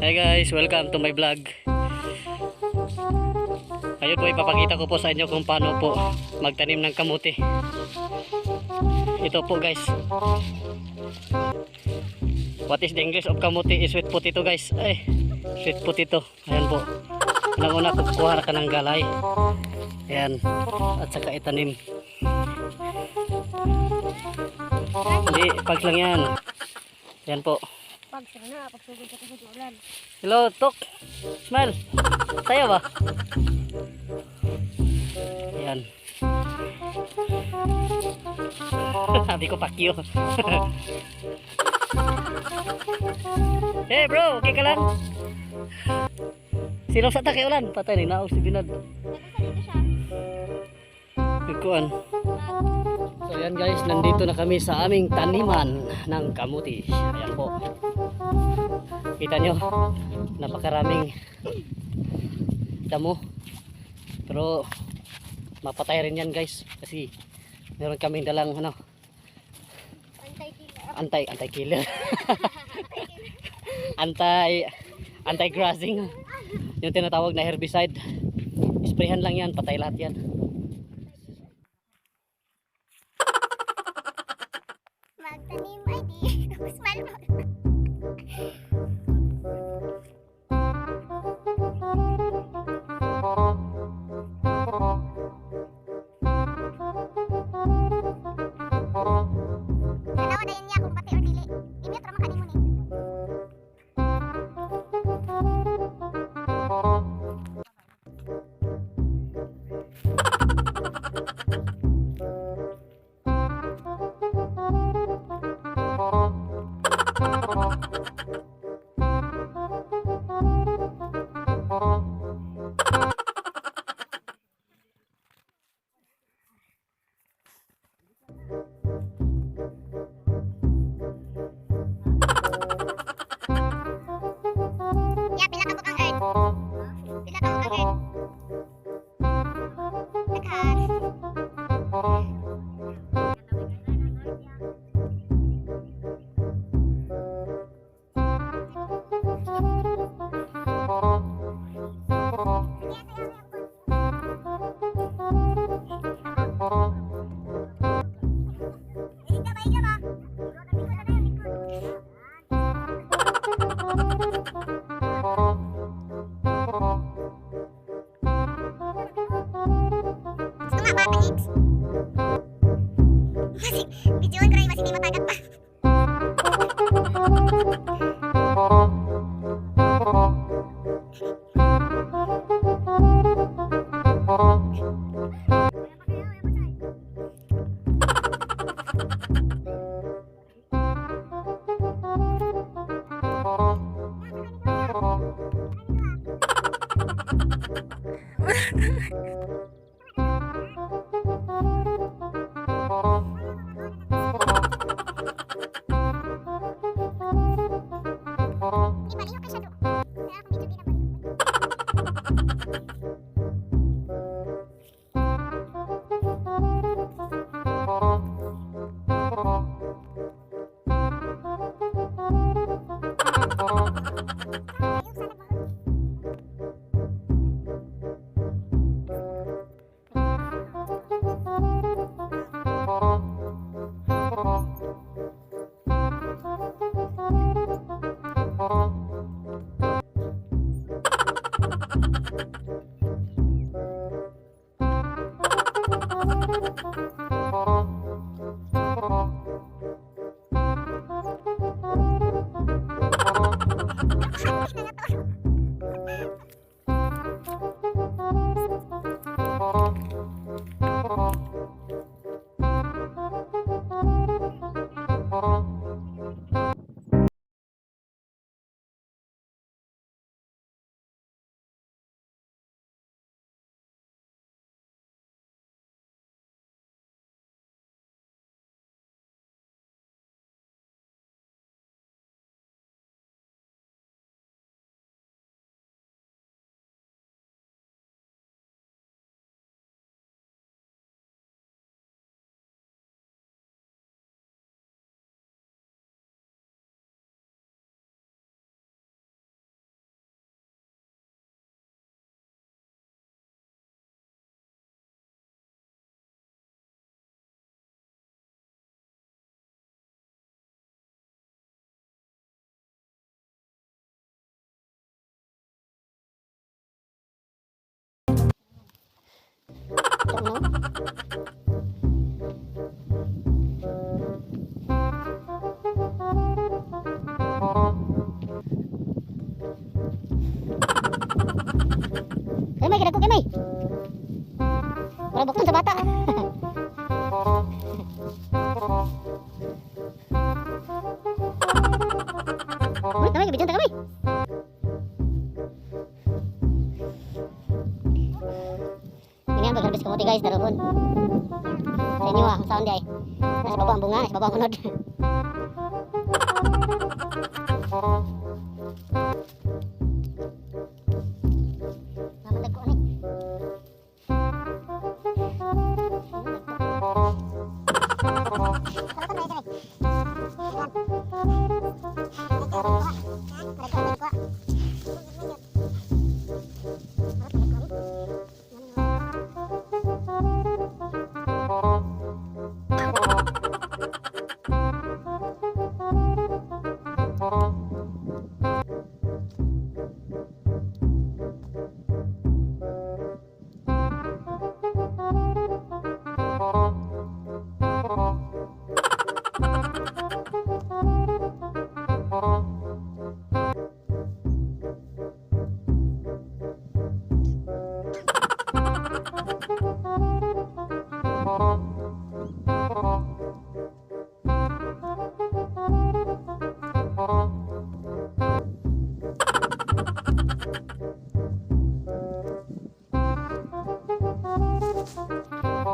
Hi guys, welcome to my vlog. Ngayon po ipapakita ko po sa inyo kung paano po magtanim ng kamuti. Ito po guys. What is the English of kamuti? Is sweet potato guys. Ay, sweet potato. Ayan po. Unang-una kukuha ka ng galay. Ayan. At saka itanim. Hindi, pags lang yan. Ayan po. Pags na, pagsugod sa ulan. Hello, Tok. Smile. Tayo ba? Ayan. Sabi ko pakyo. Hey bro, okay ka lang? Sino sa takay ulan? Patay ni naog si Binad. Ikuan. So ayan guys, nandito na kami sa aming taniman ng kamuti. Ayan po. Kita nyo, napakaraming damo. Pero mapatay rin yan guys kasi meron kaming dalang ano, anti-killer. Anti-grazing. Yung tinatawag na herbicide. Sprayhan lang yan, patay lahat yan. Magtanim ay di. Smile mo. Tanawa na yan niya kung pati or dili. Imute ra makani mo ni. Ya, pila ka bukang earth. Pila ka bukang earth. Daghan. Gusto nga ba, X? Masig, videoan ko rin, masig di matagat pa. Ipaliho ka siya do. Kaya akong video binabalik. Ito, no? Gamay, kaya ko gamay. Wala bukton sa bata. Uy, gamay, kabidyan ta gamay. Ini ang pag-harvest kamote guys, darabon. Sa inyo ang sound ay. Nasa baba ang bunga, nasa baba ang unod. Mamatag ko ni.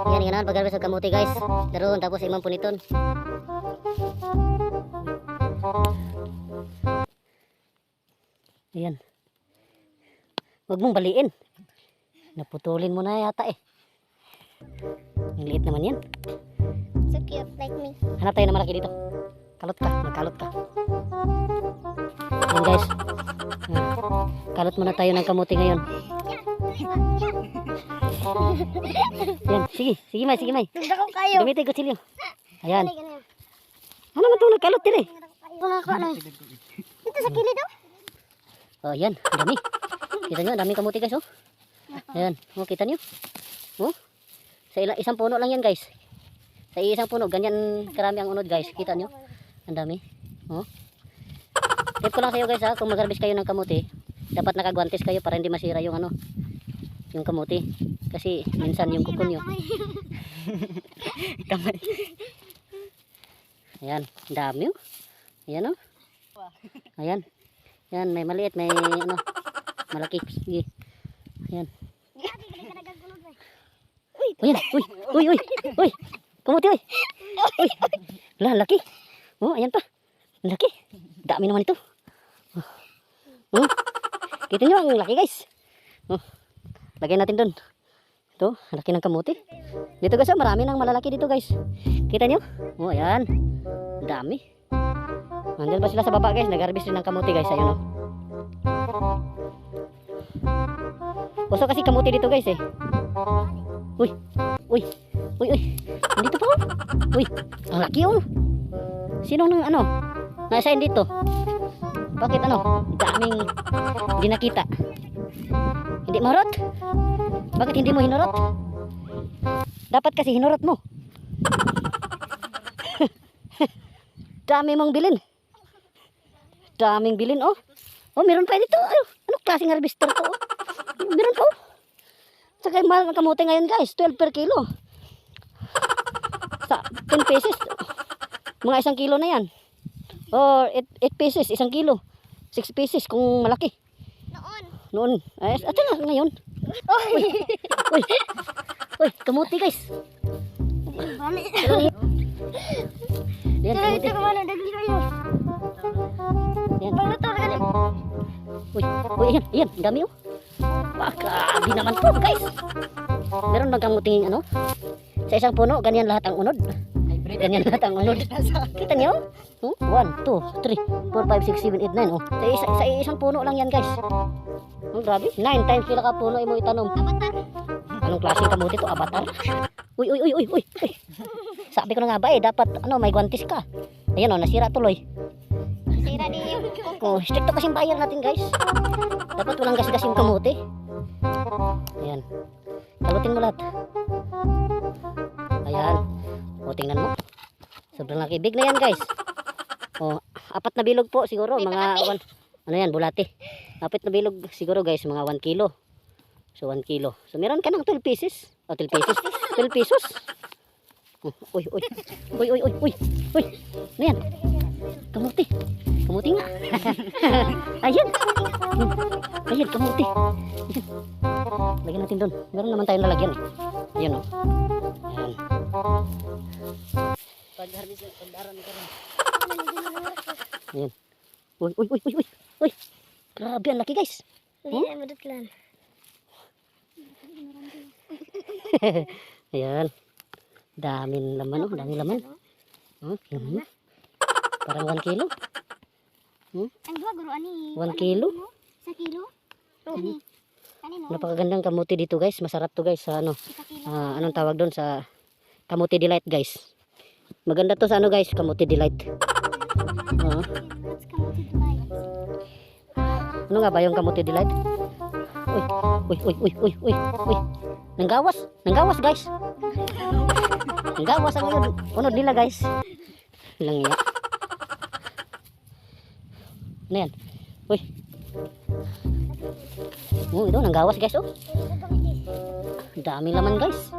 Yan nga naman pag-harvest ng kamote guys. Daroon tapos imang puniton. Ayan. Huwag mong baliin. Naputulin mo na yata eh. Ang liit naman yan. So cute, like me. Hanap tayo na malaki dito. Kalot ka, magkalot ka. Ayan guys. Kalot muna tayo ng kamote ngayon. Yan, sige May, sige May. Ganda ko kayo. Gamitin ko silyo. Ayan. Ano naman ito, nagkalot din eh. Wala ko na. Ito sa kilid oh. Oh, yan, ang dami. Kita nyo, ang daming kamuti guys, oh. Ayan, oh, kita nyo. Oh, sa isang puno lang yan guys. Sa isang puno, ganyan karami ang unod guys. Kita nyo, ang dami. Oh. Tip ko lang sa iyo guys ha, kung mag-harvest kayo ng kamuti, dapat nakagwantes kayo para hindi masira yung ano, yung kamuti. Kasi minsan yung kuko nyo. Kamay. Ayan, ang dami oh. Ayan oh. Ayan. Yan, may maliit, may ano, malaki. Sige. Ayan. Ayan, uy. Kamuti, uy. Uy, laki. Oh, ayan pa. Laki. Dami naman ito. Oh. Kita nyo ang laki guys. Oh. Lagay natin doon. Ito, laki ng kamuti. Dito guys, oh, marami nang malalaki dito guys. Kita nyo? Oh, ayan. Dami. Nandun pa sila sa baba guys, nag-harvest din ng kamuti guys, ayun oh. Puso kasi kamuti dito guys eh. Uy. Nandito pa oh. Uy, ang laki oh. Sinong nang ano? Nasa dito. Bakit ano? Daming hindi nakita. Hindi mahurot? Bakit hindi mo hinurot? Dapat kasi hinurot mo. Dami mong bilin. Daming bilin oh. Oh, meron pa dito. Ano klaseng harvester to? Oh? Meron pa oh. Saka yung mahal ng kamote ngayon guys, 12 per kilo. Sa 10 pesos. Mga 1 kilo na yan. Or 8 pesos, 1 kilo. 6 pesos kung malaki. Noon. Ay, ito na ngayon. Uy, kamote guys. Yan, kamote. Yan. Uy, dami oh. Grabe naman po guys. Meron bang kamuting ano? Sa isang puno, ganyan lahat ang unod. Ganyan lahat ang unod. Kita niyo? 1, 2, 3, 4, 5, 6, 7, 8, 9 oh. Sa isang puno lang yan guys. Oh, grabe. 9 times kila ka puno imo itanom. Anong klaseng kamuti to? Avatar? Uy. Sabi ko na nga ba eh, dapat ano, may guantes ka. Ayan oh, nasira tuloy. Sira din yung Oh, stricto kasing bayar natin guys. Dapat walang gas-gas yung kamote. Ayan. Kalutin mo lahat. Ayan. O, tingnan mo. Sobrang laki. Big na yan, guys. O, 4 na bilog po siguro. Mga, ano yan, bulate. 4 na bilog siguro, guys. Mga 1 kilo. So, 1 kilo. So, meron ka ng 12 pieces. O, 12 pesos. 12 pesos. Uy, uy. Uy, uy, uy, uy. Uy. Ano yan? Kamuti. Kamuti nga. Ayan. Ayan, kamuti. Ayan. Lagyan natin doon. Meron naman tayong lalagyan eh. Ayan o. Ayan. Ayan. Uy, uy, uy, uy, uy. Uy. Grabe, ang laki guys. Hindi na madutlan. Ayan. Daming laman oh. Daming laman. Tingnan mo. Parang 1 kilo. Ang dua guru ani. 1 kilo. Sa kilo? Ruhi. Kanino? Napakagandang kamuti dito guys. Masarap to guys sa ano. Sa kilo. Anong tawag doon sa kamuti delight guys. Maganda to sa ano guys, kamuti delight. Let's come to the light. Ano nga ba yung kamuti delight? Uy, uy, uy, uy, uy, uy, uy. Nanggawas, nanggawas guys. Nanggawas ang unod nila guys. Lang iya. Ano yan? Uy. Ito, nanggawas guys oh. Daming laman guys.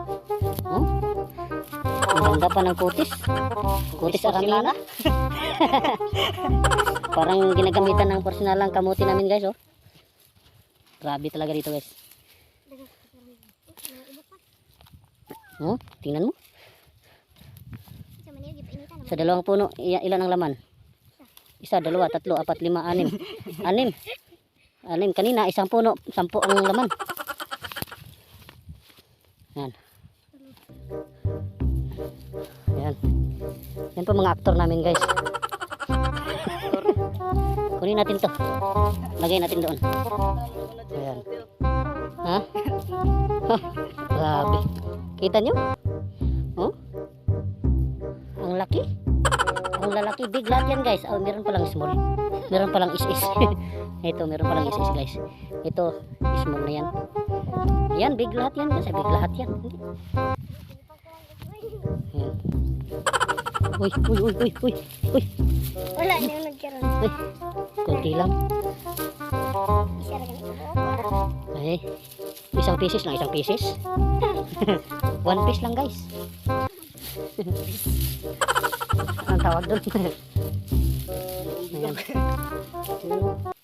Ang ganda pa ng kutis. Kutis aramina. Parang ginagamitan ng personalang kamuti namin guys oh. Grabe talaga dito guys. Tingnan mo. Sa maniyo gipainitan. Sa 2 puno, ilan ang laman? 1, 2, 3, 4, 5, 6. 6 kanina, 1 puno, 10 ang laman. Yan. Yan. Yan po mga aktor namin guys. Kunin natin to. Lagay natin doon. Ayan. Ha? Grabe. Kita nyo? Oh? Ang laki. Ang lalaki. Big lahat yan guys. Oh, meron palang small. Meron palang is-is. Ito, meron palang is-is guys. Ito, small na yan. Yan, big lahat yan guys. Big lahat yan. Ayan. Uy, uy, uy, uy, uy, uy. Wala niyo nagkaroon. Uy, kunti lang. Isa ra ganito. Ay, 1 pieces lang, 1 pieces. 1 piece lang guys. Anong tawag doon? Ayan. Tingnan mo.